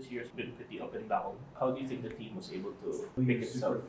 year's been pretty up and down. How do you think the team was able to pick itself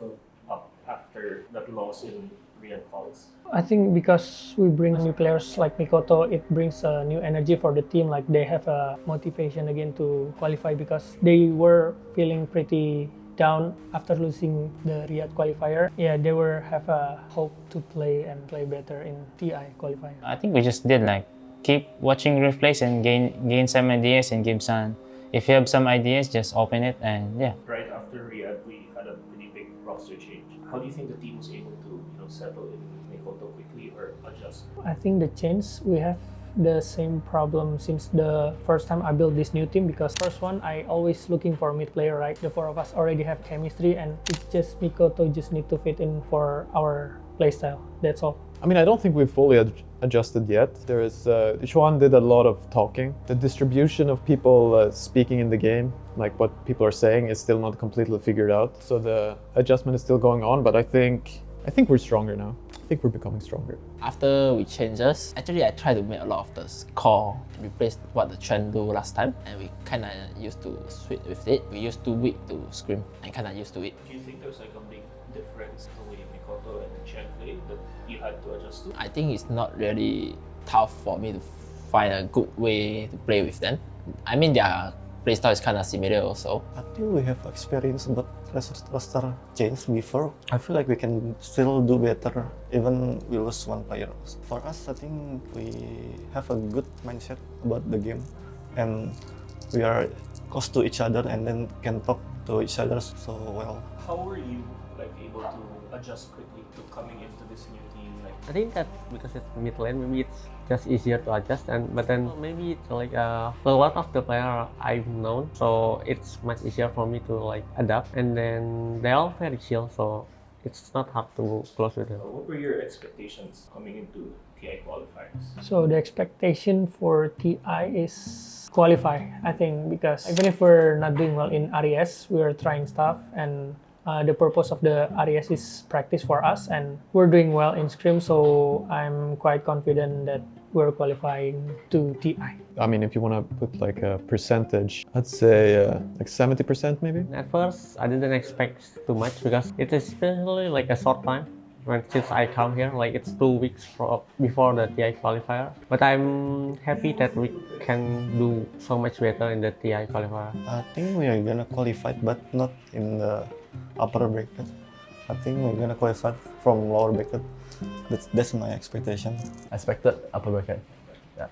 up after that loss in Riyadh quals? I think because we bring new players like Mikoto, it brings a new energy for the team. Like they have a motivation again to qualify because they were feeling pretty down after losing the Riyadh qualifier. Yeah, they were have a hope to play better in TI qualifier. I think we just did like keep watching replays and gain some ideas and give some. If you have some ideas, just open it and yeah. Right after Riyadh, we had a pretty big roster change. How do you think the team was able to settle in Mikoto quickly or adjust? I think the change we have the same problem since the first time I built this new team, because first one I always looking for mid player, right? The four of us already have chemistry and it's just Mikoto just need to fit in for our playstyle. That's all. I mean, I don't think we've fully adjusted yet. There is, Xuan did a lot of talking. The distribution of people speaking in the game, like what people are saying, is still not completely figured out. So the adjustment is still going on, but I think we're stronger now. I think we're becoming stronger. After we changes, actually I try to make a lot of the call to replace what the trend do last time, and we kind of used to switch with it. We used 2 weeks to scrim and kind of used to it. Do you think there's like a big difference the way Mikoto and Chen play that you had to adjust to? I think it's not really tough for me to find a good way to play with them. I mean, their playstyle is kind of similar also. I think we have experience about roster change before. I feel like we can still do better even we lose one player. For us, I think we have a good mindset about the game and we are close to each other and then can talk to each other so well. How were you like able to adjust quickly to coming into this new team? Like, I think that because it's mid lane, maybe it's just easier to adjust, but then maybe it's like a lot of the player I've known, so it's much easier for me to like adapt, and then they're all very chill, so it's not hard to close with them. what were your expectations coming into TI qualifiers? So the expectation for TI is qualify, I think, because even if we're not doing well in RES, we're trying stuff, and the purpose of the RES is practice for us, and we're doing well in Scrim, so I'm quite confident that we're qualifying to TI. I mean, if you want to put like a percentage, I'd say like 70% maybe. At first, I didn't expect too much because it is especially like a short time. Since I come here, like it's 2 weeks before the TI qualifier. But I'm happy that we can do so much better in the TI qualifier. I think we are gonna qualify, but not in the upper bracket. I think we're gonna qualify from lower bracket. That's my expectation. I expected upper bracket. Yeah.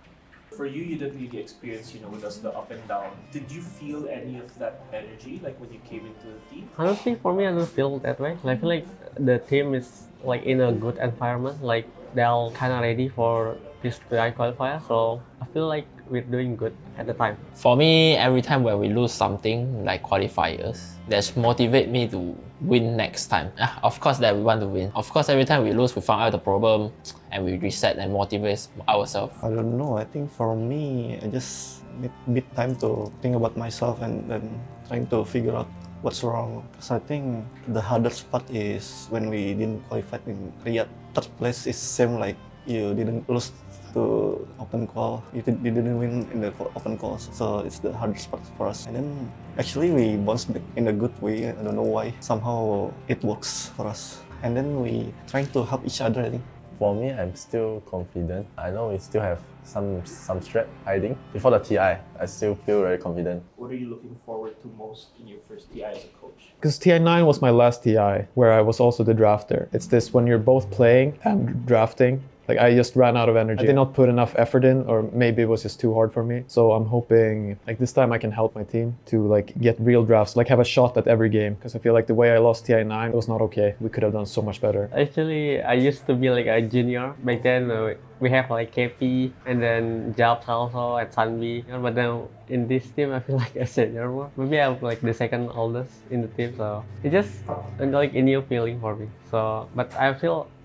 For you, you didn't really experience, with us the up and down. Did you feel any of that energy, like when you came into the team? Honestly, for me, I don't feel that way. I feel like the team is like in a good environment. Like they're all kind of ready for this TI qualifier, so I feel like we're doing good at the time. For me, every time when we lose something like qualifiers, that's motivate me to win next time. Of course that we want to win. Of course, every time we lose, we find out the problem and we reset and motivate ourselves. I don't know, I think for me, I just need a bit time to think about myself and then trying to figure out what's wrong. Because I think the hardest part is when we didn't qualify in Riyadh. Third place is same like you didn't lose to open call, you didn't win in the open calls, so it's the hardest part for us. And then actually we bounced back in a good way. I don't know why. Somehow it works for us. And then we trying to help each other, I think. For me, I'm still confident. I know we still have some strength hiding. Before the TI, I still feel very confident. What are you looking forward to most in your first TI as a coach? Because TI9 was my last TI, where I was also the drafter. It's this when you're both playing and drafting. Like I just ran out of energy. I did not put enough effort in, or maybe it was just too hard for me. So I'm hoping like this time I can help my team to like get real drafts, like have a shot at every game. Because I feel like the way I lost TI9 was not okay. We could have done so much better. Actually, I used to be like a junior. Back then, we have like KP and then Jobs also and Sunbi. But then in this team, I feel like a senior more. Maybe I'm like the second oldest in the team. So it's just like a new feeling for me. So, but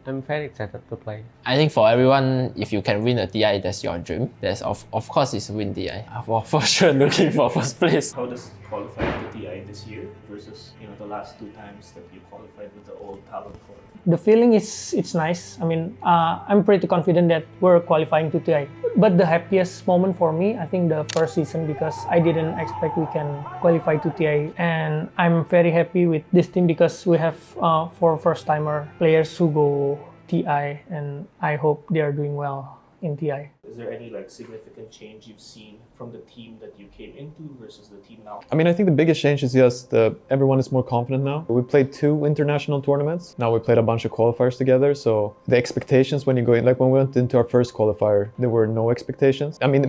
I'm very excited to play. I think for everyone, if you can win a TI, that's your dream. That's of course it's win TI. For sure looking for first place. How does qualifying to TI TI this year versus the last 2 times that you qualified with the old Talon core? The feeling is it's nice. I mean, I'm pretty confident that we're qualifying to TI. But the happiest moment for me, I think the first season, because I didn't expect we can qualify to TI, and I'm very happy with this team because we have 4 first-timer players who go TI, and I hope they are doing well in TI. Is there any significant change you've seen from the team that you came into versus the team now? I mean, I think the biggest change is just everyone is more confident now. We played 2 international tournaments. Now we played a bunch of qualifiers together. So the expectations when you go in, like when we went into our first qualifier, there were no expectations. I mean,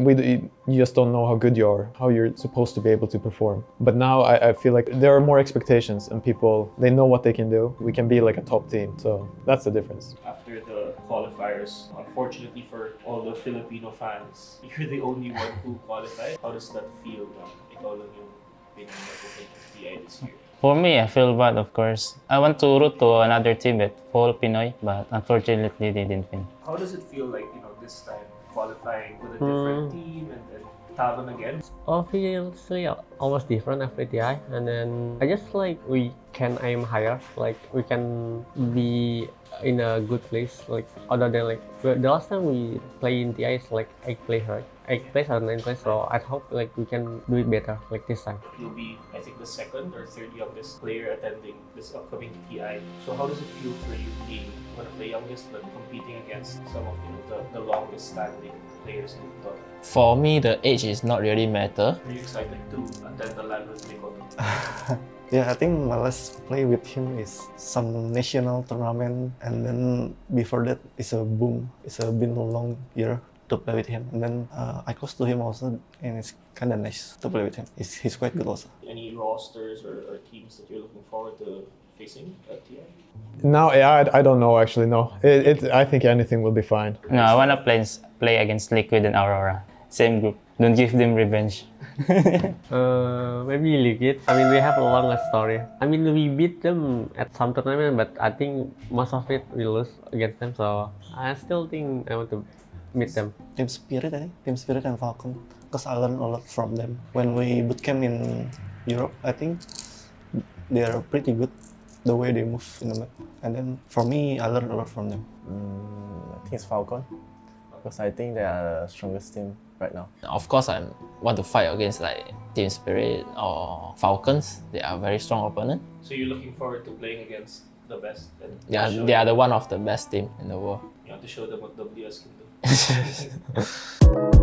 you just don't know how good you are, how you're supposed to be able to perform. But now I feel like there are more expectations and people, they know what they can do. We can be like a top team. So that's the difference. After the qualifiers, unfortunately for all the Filipino fans, you're the only one who qualified. How does that feel? Ikaw lang yung pinag-represent ng TI this year. For me, I feel bad, of course. I want to root to another team at full Pinoy, but unfortunately they didn't win. How does it feel like, this time qualifying with a different team and then Talon again? Obviously, almost different after TI, and then I just like we can aim higher, like we can be in a good place, like other than like the last time we play in TI is like 8th place, right? 8th place or 9th place, so I hope like we can do it better like this time. You'll be, I think, the 2nd or 3rd youngest player attending this upcoming TI. So how does it feel for you being one of the youngest but competing against some of the longest standing players in Dota? For me, the age is not really matter. Are you excited to attend the LAN with Mikoto? Yeah, I think my last play with him is some national tournament, and then before that it's a boom. It's been a long year to play with him, and then I close to him also, and it's kind of nice to play with him. He's quite good also. Any rosters or teams that you're looking forward to facing at TI? Now, yeah, I don't know actually. No, I think anything will be fine. No, I wanna play against Liquid and Aurora. Same group. Don't give them revenge. Maybe Liquid. I mean, we have a longer story. I mean, we beat them at some tournament, but I think most of it we lose against them. So I still think I want to meet them. Team Spirit, I think. Team Spirit and Falcon. Because I learned a lot from them. When we bootcamp in Europe, I think they are pretty good the way they move in the map. And then for me, I learned a lot from them. I think it's Falcon. Because I think they are the strongest team right now. Of course, I want to fight against like Team Spirit or Falcons. They are very strong opponent. So you're looking forward to playing against the best? And They are the one of the best team in the world. You have to show them what WS can do.